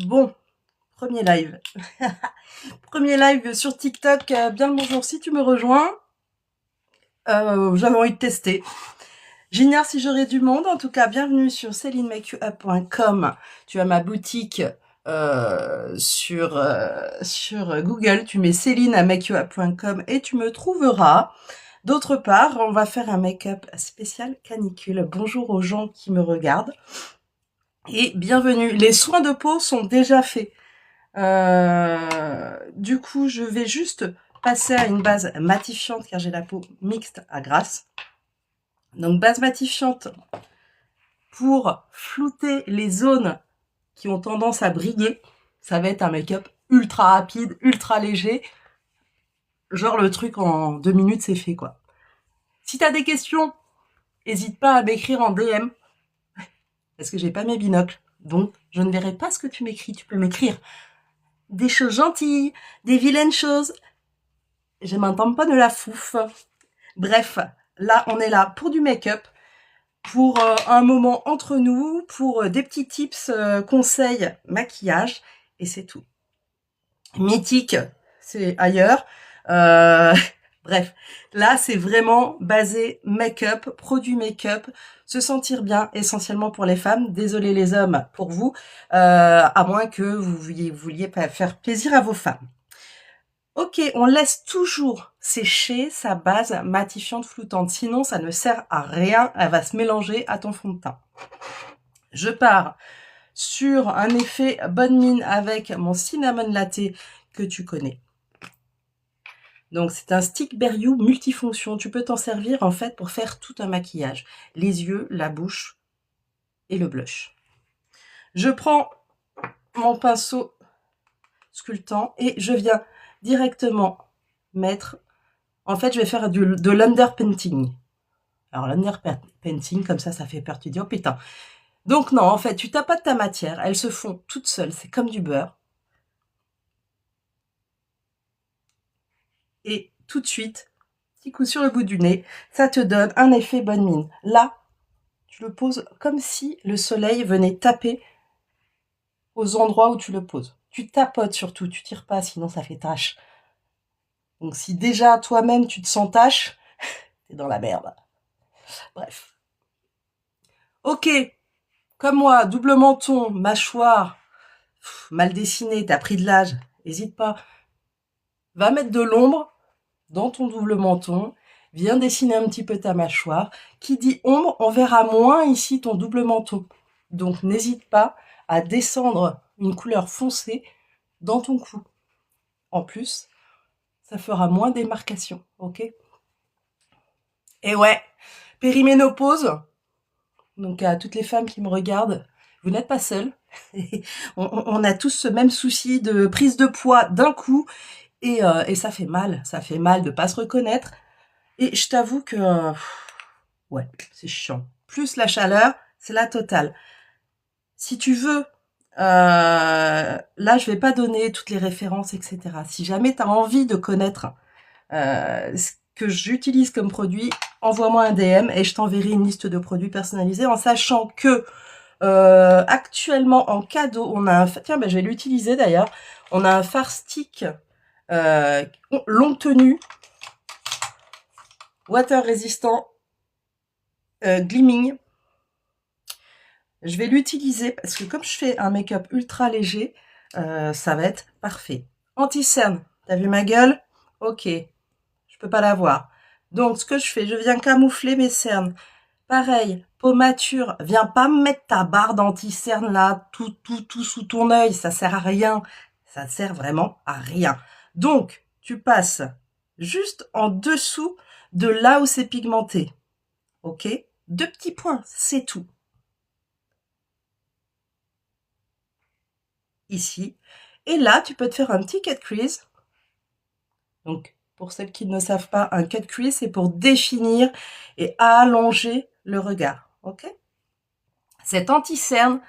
Bon, premier live. Premier live sur TikTok. Bien le bonjour si tu me rejoins. J'avais envie de tester. J'ignore si j'aurai du monde. En tout cas, bienvenue sur celinemakeup.com. Tu as ma boutique sur Google. Tu mets celinemakeup.com et tu me trouveras. D'autre part, on va faire un make-up spécial canicule. Bonjour aux gens qui me regardent. Et bienvenue. Les soins de peau sont déjà faits. Du coup, je vais juste passer à une base matifiante car j'ai la peau mixte à grasse. Donc, base matifiante pour flouter les zones qui ont tendance à briller. Ça va être un make-up ultra rapide, ultra léger. Genre le truc en 2 minutes, c'est fait, quoi. Si t'as des questions, n'hésite pas à m'écrire en DM. Parce que j'ai pas mes binocles. Donc, je ne verrai pas ce que tu m'écris. Tu peux m'écrire des choses gentilles, des vilaines choses. Je m'entends pas de la fouf. Bref, là, on est là pour du make-up, pour un moment entre nous, pour des petits tips, conseils, maquillage, et c'est tout. Mythique, c'est ailleurs. Bref, là, c'est vraiment basé make-up, produit make-up, se sentir bien, essentiellement pour les femmes. Désolé les hommes pour vous, à moins que vous vouliez faire plaisir à vos femmes. Ok, on laisse toujours sécher sa base matifiante floutante, sinon ça ne sert à rien, elle va se mélanger à ton fond de teint. Je pars sur un effet bonne mine avec mon cinnamon latte que tu connais. Donc c'est un stick Berriou multifonction, tu peux t'en servir en fait pour faire tout un maquillage, les yeux, la bouche et le blush. Je prends mon pinceau sculptant et je viens directement mettre. En fait, je vais faire de l'underpainting. Alors, l'underpainting, comme ça fait peur. Tu dis, oh putain. Donc, non, en fait, tu tapotes ta matière. Elles se font toutes seules. C'est comme du beurre. Et tout de suite, petit coup sur le bout du nez, ça te donne un effet bonne mine. Là, tu le poses comme si le soleil venait taper aux endroits où tu le poses. Tu tapotes surtout, tu tires pas, sinon ça fait tache. Donc, si déjà toi-même tu te sens tache, t'es dans la merde. Bref. Ok, comme moi, double menton, mâchoire, mal dessiné, t'as pris de l'âge, n'hésite pas. Va mettre de l'ombre dans ton double menton, viens dessiner un petit peu ta mâchoire. Qui dit ombre, on verra moins ici ton double menton. Donc n'hésite pas à descendre une couleur foncée dans ton cou. En plus, ça fera moins démarcation, ok? Et ouais, périménopause. Donc à toutes les femmes qui me regardent, vous n'êtes pas seules. On a tous ce même souci de prise de poids d'un coup et ça fait mal de pas se reconnaître. Et je t'avoue que ouais, c'est chiant. Plus la chaleur, c'est la totale. Si tu veux, là je vais pas donner toutes les références, etc. Si jamais tu as envie de connaître ce que j'utilise comme produit, envoie-moi un DM et je t'enverrai une liste de produits personnalisés en sachant que actuellement en cadeau, on a un... Tiens, ben, je vais l'utiliser d'ailleurs. On a un fard stick longue tenue, water résistant, glimming. Je vais l'utiliser parce que comme je fais un make-up ultra léger, ça va être parfait. Anti-cerne, t'as vu ma gueule? Ok, je peux pas la voir. Donc ce que je fais, je viens camoufler mes cernes. Pareil, peau mature, viens pas me mettre ta barre d'anti-cerne là, tout sous ton œil, ça sert à rien. Ça sert vraiment à rien. Donc, tu passes juste en dessous de là où c'est pigmenté. Ok? 2 petits points, c'est tout. Ici. Et là, tu peux te faire un petit cut crease. Donc, pour celles qui ne savent pas, un cut crease, c'est pour définir et allonger le regard. Ok? Cet anti-cerne,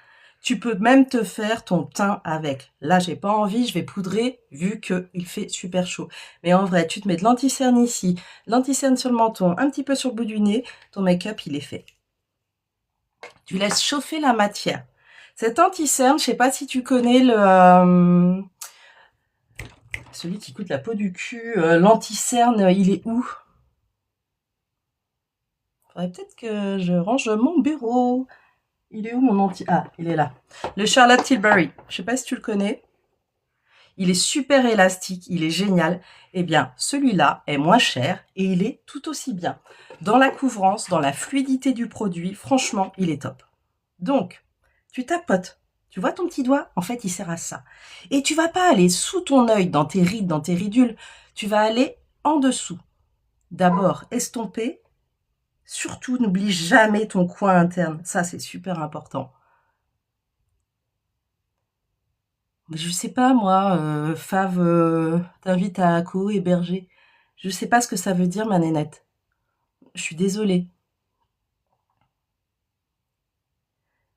tu peux même te faire ton teint avec. Là, j'ai pas envie, je vais poudrer vu qu'il fait super chaud. Mais en vrai, tu te mets de l'anti-cerne ici, l'anti-cerne sur le menton, un petit peu sur le bout du nez, ton make-up, il est fait. Tu laisses chauffer la matière. Cet anti-cerne, je sais pas si tu connais celui qui coûte la peau du cul, l'anti-cerne, il est où? Faudrait peut-être que je range mon bureau. Il est où mon anti... Ah, il est là. Le Charlotte Tilbury. Je sais pas si tu le connais. Il est super élastique, il est génial. Eh bien, celui-là est moins cher et il est tout aussi bien. Dans la couvrance, dans la fluidité du produit, franchement, il est top. Donc, tu tapotes. Tu vois ton petit doigt? En fait, il sert à ça. Et tu vas pas aller sous ton œil, dans tes rides, dans tes ridules. Tu vas aller en dessous. D'abord, estomper. Surtout, n'oublie jamais ton coin interne. Ça, c'est super important. Je sais pas moi, Fave t'invite à co-héberger. Je sais pas ce que ça veut dire ma nénette. Je suis désolée.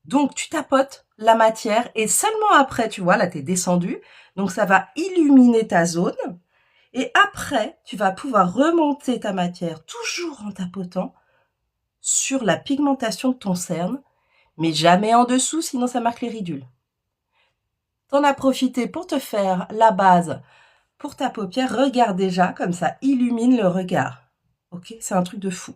Donc tu tapotes la matière et seulement après, tu vois, là t'es descendu, donc ça va illuminer ta zone et après tu vas pouvoir remonter ta matière toujours en tapotant sur la pigmentation de ton cerne, mais jamais en dessous sinon ça marque les ridules. T'en as profité pour te faire la base pour ta paupière, regarde déjà, comme ça illumine le regard. Ok, c'est un truc de fou.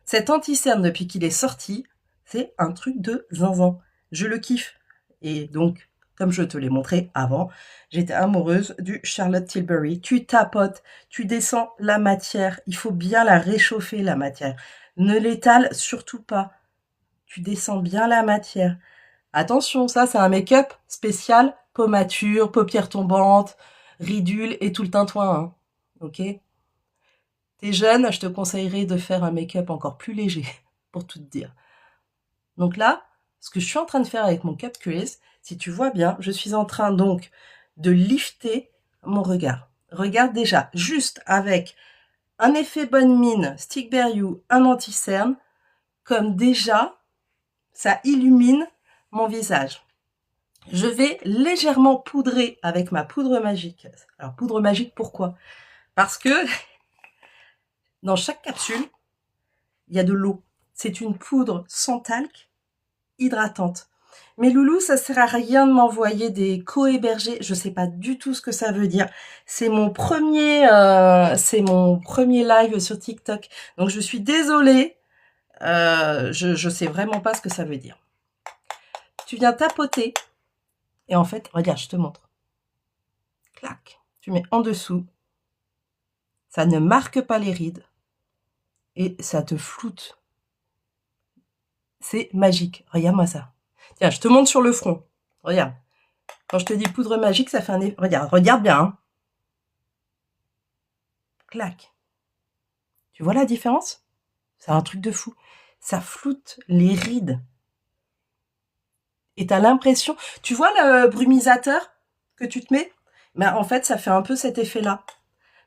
Cet anti-cerne, depuis qu'il est sorti, c'est un truc de zinzin. Je le kiffe. Et donc, comme je te l'ai montré avant, j'étais amoureuse du Charlotte Tilbury. Tu tapotes, tu descends la matière. Il faut bien la réchauffer, la matière. Ne l'étale surtout pas. Tu descends bien la matière. Attention, ça, c'est un make-up spécial pommature, paupières tombantes, ridules et tout le tintouin. Hein. Ok? T'es jeune, je te conseillerais de faire un make-up encore plus léger, pour tout te dire. Donc là, ce que je suis en train de faire avec mon Cut Crease, si tu vois bien, je suis en train donc de lifter mon regard. Regarde déjà, juste avec un effet bonne mine, Stick Bare You, un anti-cerne, comme déjà, ça illumine mon visage. Je vais légèrement poudrer avec ma poudre magique. Alors, poudre magique, pourquoi? Parce que dans chaque capsule, il y a de l'eau. C'est une poudre sans talc, hydratante. Mais loulou, ça sert à rien de m'envoyer des co-hébergés. Je sais pas du tout ce que ça veut dire. C'est mon premier live sur TikTok. Donc je suis désolée. Je sais vraiment pas ce que ça veut dire. Tu viens tapoter. Et en fait, regarde, je te montre. Clac. Tu mets en dessous. Ça ne marque pas les rides. Et ça te floute. C'est magique. Regarde-moi ça. Tiens, je te montre sur le front. Regarde. Quand je te dis poudre magique, ça fait un effet. Regarde bien. Hein. Clac. Tu vois la différence? C'est un truc de fou. Ça floute les rides. Et t'as l'impression... Tu vois le brumisateur que tu te mets? Ben, en fait, ça fait un peu cet effet-là.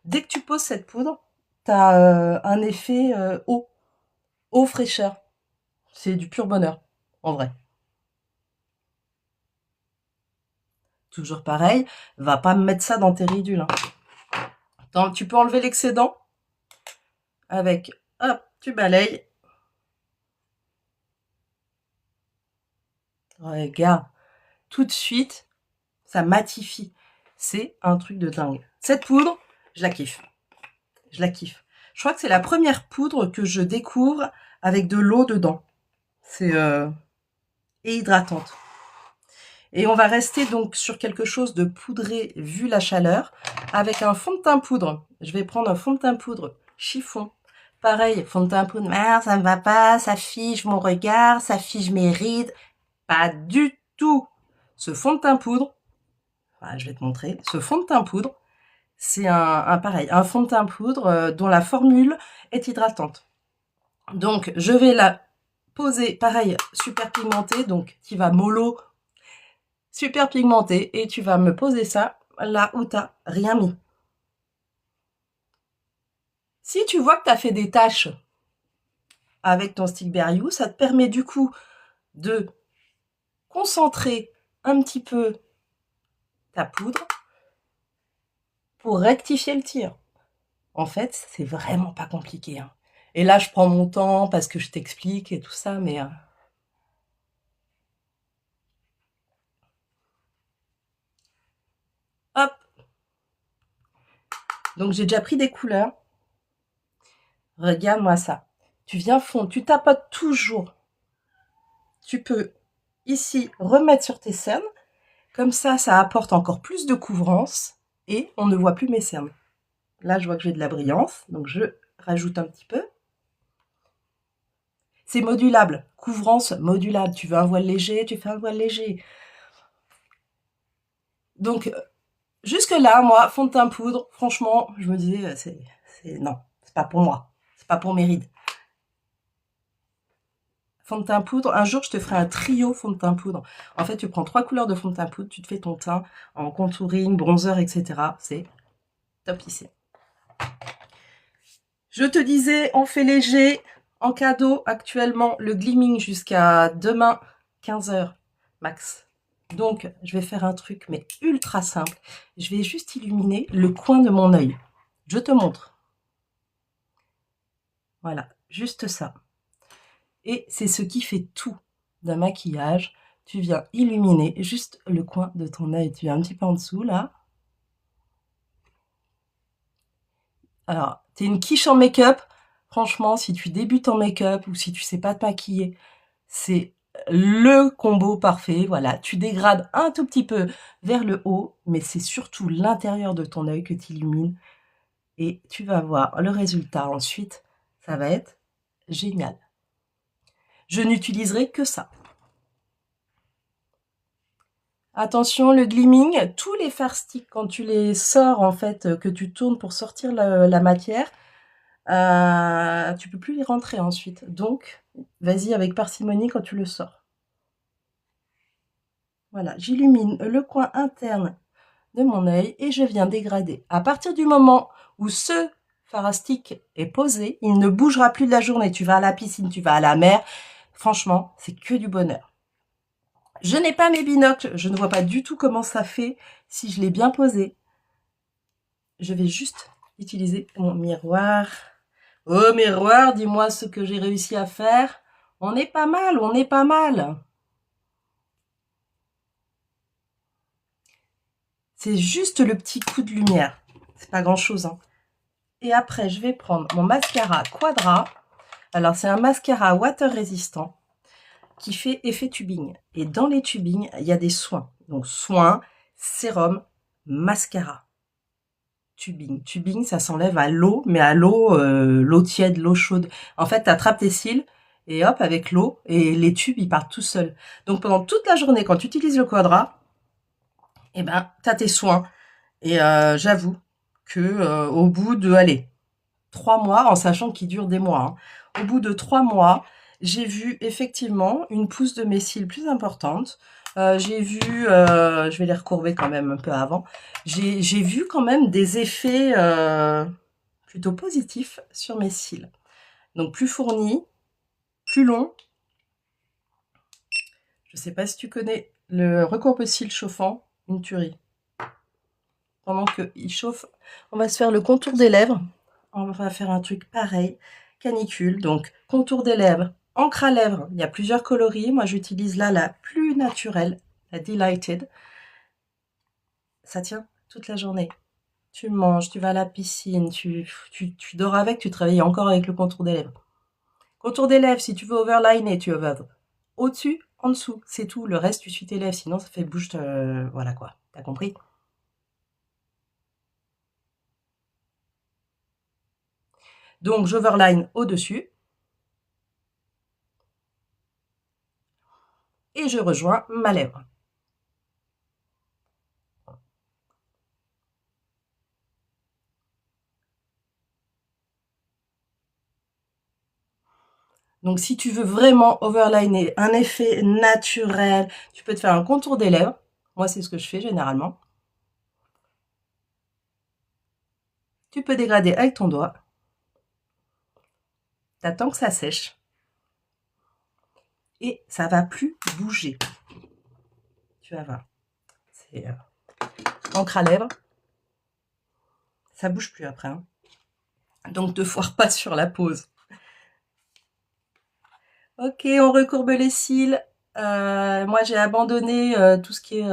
Dès que tu poses cette poudre, t'as un effet eau. Eau fraîcheur. C'est du pur bonheur, en vrai. Toujours pareil, va pas me mettre ça dans tes ridules. Hein. Attends, tu peux enlever l'excédent avec, hop, tu balayes. Regarde, tout de suite, ça matifie. C'est un truc de dingue. Cette poudre, je la kiffe. Je la kiffe. Je crois que c'est la première poudre que je découvre avec de l'eau dedans. C'est et hydratante. Et on va rester donc sur quelque chose de poudré vu la chaleur avec un fond de teint poudre. Je vais prendre un fond de teint poudre chiffon. Pareil, fond de teint poudre, merde, ça ne va pas, ça fige mon regard, ça fige mes rides. Pas du tout. Ce fond de teint poudre, je vais te montrer. Ce fond de teint poudre, c'est un fond de teint poudre dont la formule est hydratante. Donc, je vais la poser, pareil, super pigmenté, donc qui va mollo, super pigmenté, et tu vas me poser ça là où t'as rien mis. Si tu vois que tu as fait des taches avec ton Stick Bare You, ça te permet du coup de concentrer un petit peu ta poudre pour rectifier le tir. En fait, c'est vraiment pas compliqué. Hein. Et là, je prends mon temps parce que je t'explique et tout ça, mais... Donc, j'ai déjà pris des couleurs. Regarde-moi ça. Tu viens fondre, tu tapotes toujours. Tu peux, ici, remettre sur tes cernes. Comme ça apporte encore plus de couvrance et on ne voit plus mes cernes. Là, je vois que j'ai de la brillance, donc je rajoute un petit peu. C'est modulable, couvrance modulable. Tu veux un voile léger, tu fais un voile léger. Donc, jusque-là, moi, fond de teint poudre, franchement, je me disais, non, c'est pas pour moi. C'est pas pour mes rides. Fond de teint poudre, un jour, je te ferai un trio fond de teint poudre. En fait, tu prends 3 couleurs de fond de teint poudre, tu te fais ton teint en contouring, bronzer, etc. C'est topissime. Je te disais, on fait léger. En cadeau, actuellement, le glimming jusqu'à demain, 15 h max. Donc, je vais faire un truc, mais ultra simple. Je vais juste illuminer le coin de mon œil. Je te montre. Voilà, juste ça. Et c'est ce qui fait tout d'un maquillage. Tu viens illuminer juste le coin de ton œil. Tu viens un petit peu en dessous, là. Alors, t'es une quiche en make-up. Franchement, si tu débutes en make-up ou si tu sais pas te maquiller, c'est le combo parfait. Voilà, tu dégrades un tout petit peu vers le haut, mais c'est surtout l'intérieur de ton œil que tu illumines. Et tu vas voir le résultat ensuite. Ça va être génial. Je n'utiliserai que ça. Attention, le glimming, tous les fard sticks, quand tu les sors, en fait, que tu tournes pour sortir la matière, tu peux plus les rentrer ensuite. Donc, vas-y avec parcimonie quand tu le sors. Voilà, j'illumine le coin interne de mon œil et je viens dégrader. À partir du moment où ce fard stick est posé, il ne bougera plus de la journée. Tu vas à la piscine, tu vas à la mer. Franchement, c'est que du bonheur. Je n'ai pas mes binocles, je ne vois pas du tout comment ça fait si je l'ai bien posé. Je vais juste utiliser mon miroir. Oh miroir, dis-moi ce que j'ai réussi à faire. On est pas mal, on est pas mal. C'est juste le petit coup de lumière. C'est pas grand chose, hein. Et après, je vais prendre mon mascara Quadra. Alors, c'est un mascara water résistant qui fait effet tubing. Et dans les tubings, il y a des soins. Donc, soins, sérum, mascara. Tubing. Tubing, ça s'enlève à l'eau, mais à l'eau tiède, l'eau chaude. En fait, tu attrapes tes cils et hop, avec l'eau, et les tubes, ils partent tout seuls. Donc, pendant toute la journée, quand tu utilises le Quadra, eh ben, tu as tes soins. Et j'avoue que au bout de, allez, 3 mois, en sachant qu'il dure des mois, hein, au bout de 3 mois, j'ai vu effectivement une pousse de mes cils plus importante. J'ai vu, je vais les recourber quand même un peu avant, j'ai vu quand même des effets plutôt positifs sur mes cils. Donc plus fournis, plus long. Je sais pas si tu connais le recourbe-cils chauffant, une tuerie. Pendant qu'il chauffe, on va se faire le contour des lèvres. On va faire un truc pareil, canicule. Donc, contour des lèvres, encre à lèvres. Il y a plusieurs coloris. Moi, j'utilise là la plus naturelle, la Delighted. Ça tient toute la journée. Tu manges, tu vas à la piscine, tu dors avec, tu travailles encore avec le contour des lèvres. Contour des lèvres, si tu veux overliner, tu veux au-dessus, en dessous, c'est tout. Le reste, tu suis tes lèvres, sinon ça fait bouche, voilà quoi. T'as compris? Donc, j'overline au-dessus. Et je rejoins ma lèvre. Donc, si tu veux vraiment overliner, un effet naturel, tu peux te faire un contour des lèvres. Moi, c'est ce que je fais généralement. Tu peux dégrader avec ton doigt. T'attends que ça sèche. Et ça va plus bouger. Tu vas voir. C'est encre à lèvres. Ça bouge plus après, hein. Donc, te foire pas sur la pose. Ok, on recourbe les cils. Moi, j'ai abandonné tout ce qui est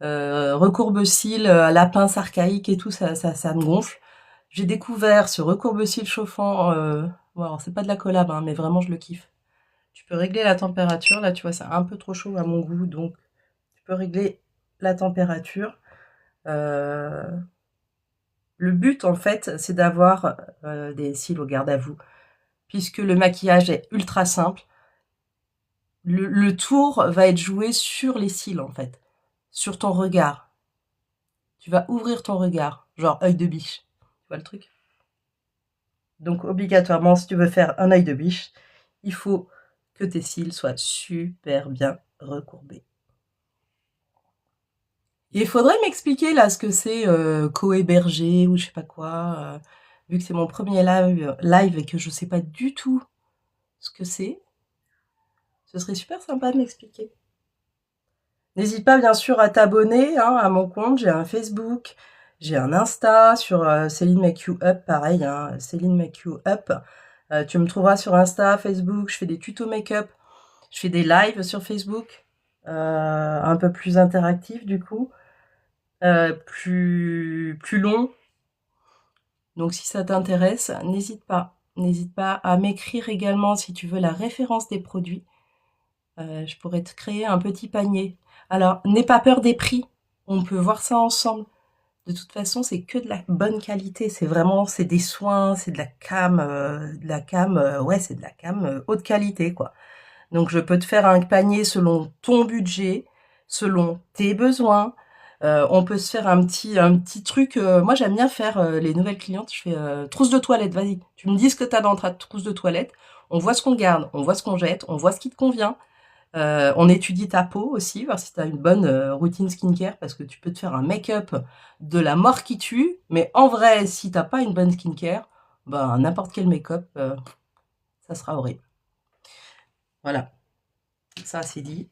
recourbe-cils à la pince archaïque et tout, ça me gonfle. J'ai découvert ce recourbe-cils chauffant, bon alors c'est pas de la collab, hein, mais vraiment je le kiffe. Tu peux régler la température, là tu vois c'est un peu trop chaud à mon goût, donc tu peux régler la température. Le but en fait c'est d'avoir des cils au garde à vous, puisque le maquillage est ultra simple. Le tour va être joué sur les cils en fait, sur ton regard. Tu vas ouvrir ton regard, genre œil de biche. Tu vois le truc? Donc obligatoirement, si tu veux faire un œil de biche, il faut que tes cils soient super bien recourbés. Et il faudrait m'expliquer là ce que c'est co-hébergé ou je sais pas quoi, vu que c'est mon premier live et que je sais pas du tout ce que c'est. Ce serait super sympa de m'expliquer. N'hésite pas bien sûr à t'abonner hein, à mon compte, j'ai un Facebook, j'ai un Insta sur Céline Make You Up, pareil, hein, Céline Make You Up. Tu me trouveras sur Insta, Facebook, je fais des tutos make-up, je fais des lives sur Facebook, un peu plus interactifs du coup, plus longs. Donc si ça t'intéresse, n'hésite pas. N'hésite pas à m'écrire également si tu veux la référence des produits. Je pourrais te créer un petit panier. Alors, n'aie pas peur des prix. On peut voir ça ensemble. De toute façon, c'est que de la bonne qualité. C'est vraiment, c'est des soins, c'est de la cam, ouais, c'est de la cam haute qualité, quoi. Donc, je peux te faire un panier selon ton budget, selon tes besoins. On peut se faire un petit truc. Moi, j'aime bien faire les nouvelles clientes. Je fais trousse de toilette. Vas-y, tu me dis ce que t'as dans ta trousse de toilette. On voit ce qu'on garde, on voit ce qu'on jette, on voit ce qui te convient. On étudie ta peau aussi, voir si tu as une bonne routine skincare, parce que tu peux te faire un make-up de la mort qui tue, mais en vrai, si t'as pas une bonne skincare, ben n'importe quel make-up, ça sera horrible. Voilà, ça c'est dit.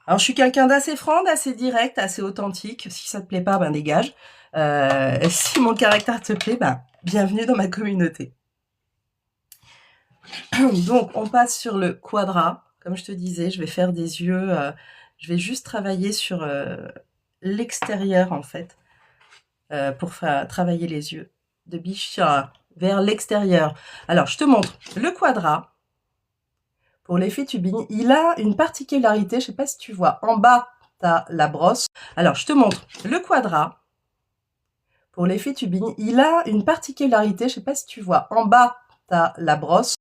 Alors je suis quelqu'un d'assez franc, d'assez direct, assez authentique. Si ça te plaît pas, ben dégage. Si mon caractère te plaît, ben bienvenue dans ma communauté. Donc on passe sur le quadra. Comme je te disais, je vais faire des yeux. Je vais juste travailler sur l'extérieur en fait, pour travailler les yeux de biche vers l'extérieur. Alors je te montre le quadra. Pour l'effet tubing, il a une particularité, je sais pas si tu vois, en bas tu as la brosse. Alors je te montre le quadra. Pour l'effet tubing, il a une particularité, je sais pas si tu vois, en bas tu as la brosse.